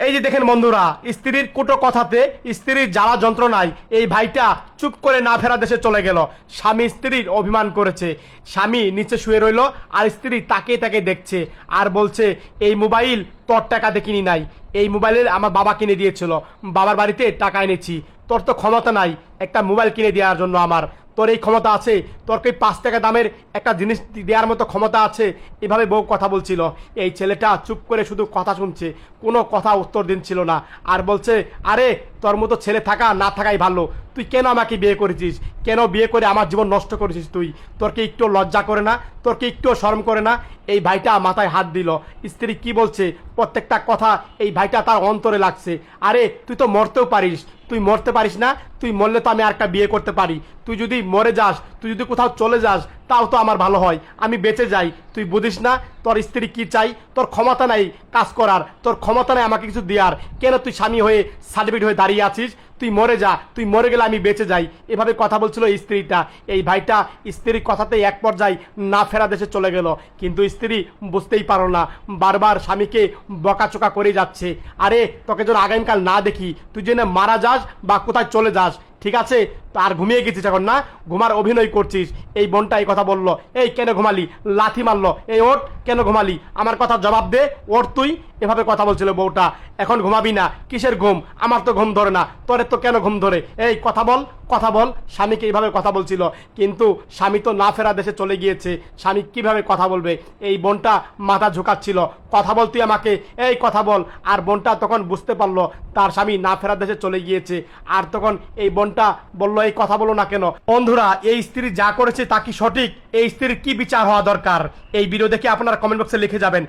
এই যে দেখেন বন্ধুরা, স্ত্রীর কুটো কথাতে স্ত্রীর জ্বালা যন্ত্রণায় এই ভাইটা চুপ করে না ফেরা দেশে চলে গেল। স্বামী স্ত্রীর অভিমান করেছে, স্বামী নিচে শুয়ে রইল আর স্ত্রী তাকে তাকে দেখছে আর বলছে এই মোবাইল তোর টাকা দেখিনি নাই, এই মোবাইলের আমার বাবা কিনে দিয়েছিল, বাবার বাড়িতে টাকা এনেছি, তোর তো ক্ষমতা নাই একটা মোবাইল কিনে দেওয়ার জন্য, আমার তোর এই ক্ষমতা আছে, তোর কি 5 টাকা দামের একটা জিনিস দেওয়ার মতো ক্ষমতা আছে? এভাবে বউ কথা বলছিল। এই ছেলেটা চুপ করে শুধু কথা শুনছে, কোনো কথা উত্তর দিচ্ছিল না আর বলছে আরে তোর মতো ছেলে থাকা না থাকাই ভালো, তুই কেন আমাকে বিয়ে করেছিস, কেন বিয়ে করে আমার জীবন নষ্ট করেছিস তুই, তোর কি একটু লজ্জা করে না, তোর কি একটু শরম করে না? এই ভাইটা মাথায় হাত দিল। স্ত্রী কি বলছে প্রত্যেকটা কথা এই ভাইটা তার অন্তরে লাগছে। আরে তুই তো মরতেও পারিস, তুই মরতে পারিস না, তুই মরলে তো আমি আরেকটা বিয়ে করতে পারি, তুই যদি মরে যাস, তুই যদি কোথাও চলে যাস তাও তো আমার ভালো হয়, আমি বেঁচে যাই, তুই বুঝিস না তোর স্ত্রী কি চাই? তোর ক্ষমতা নাই কাজ করার, তোর ক্ষমতা নাই আমাকে কিছু দেওয়ার, কেন তুই স্বামী হয়ে সার্টিফিকেট হয়ে দাঁড়িয়ে আছিস? তুই মরে যা, তুই মরে গেলে আমি বেঁচে যাই। এভাবে কথা বলছিল স্ত্রীটা। এই ভাইটা স্ত্রীর কথাতে এক পর্যায়ে না ফেরা দেশে চলে গেল, কিন্তু স্ত্রী বুঝতেই পারো না, বারবার স্বামীকে বকাচোকা করে যাচ্ছে। আরে তোকে যেন আগামীকাল না দেখি, তুই যেন মারা যাস বা কোথায় চলে যাস, ঠিক আছে? আর ঘুমিয়ে গেছিস এখন না, ঘুমার অভিনয় করছিস। এই বোনটা এই কথা বললো, এই কেন ঘুমালি, লাথি মারলো, এই ওঠ কেন ঘুমালি, আমার কথা জবাব দে, ওঠ তুই। এভাবে কথা বলছিল বউটা। এখন ঘুমাবি না, কিসের ঘুম, আমার তো ঘুম ধরে না, তোরে তো কেন ঘুম ধরে, এই কথা বল কথা বল। স্বামীকে এইভাবে কথা বলছিল, কিন্তু স্বামী তো না ফেরা দেশে চলে গিয়েছে, স্বামী কিভাবে কথা বলবে? এই বোনটা মাথা ঝুঁকাচ্ছিল, কথা বল তুই আমাকে, এই কথা বল। আর বোনটা তখন বুঝতে পারলো তার স্বামী না ফেরা দেশে চলে গিয়েছে, আর তখন এই বোনটা বলল এই কথা বলো না কেন? বন্ধুরা, এই স্ত্রী যা করেছে তা কি সঠিক? এই স্ত্রীর কি বিচার হওয়া দরকার? এই ভিডিও দেখে আপনারা কমেন্ট বক্সে লিখে যাবেন।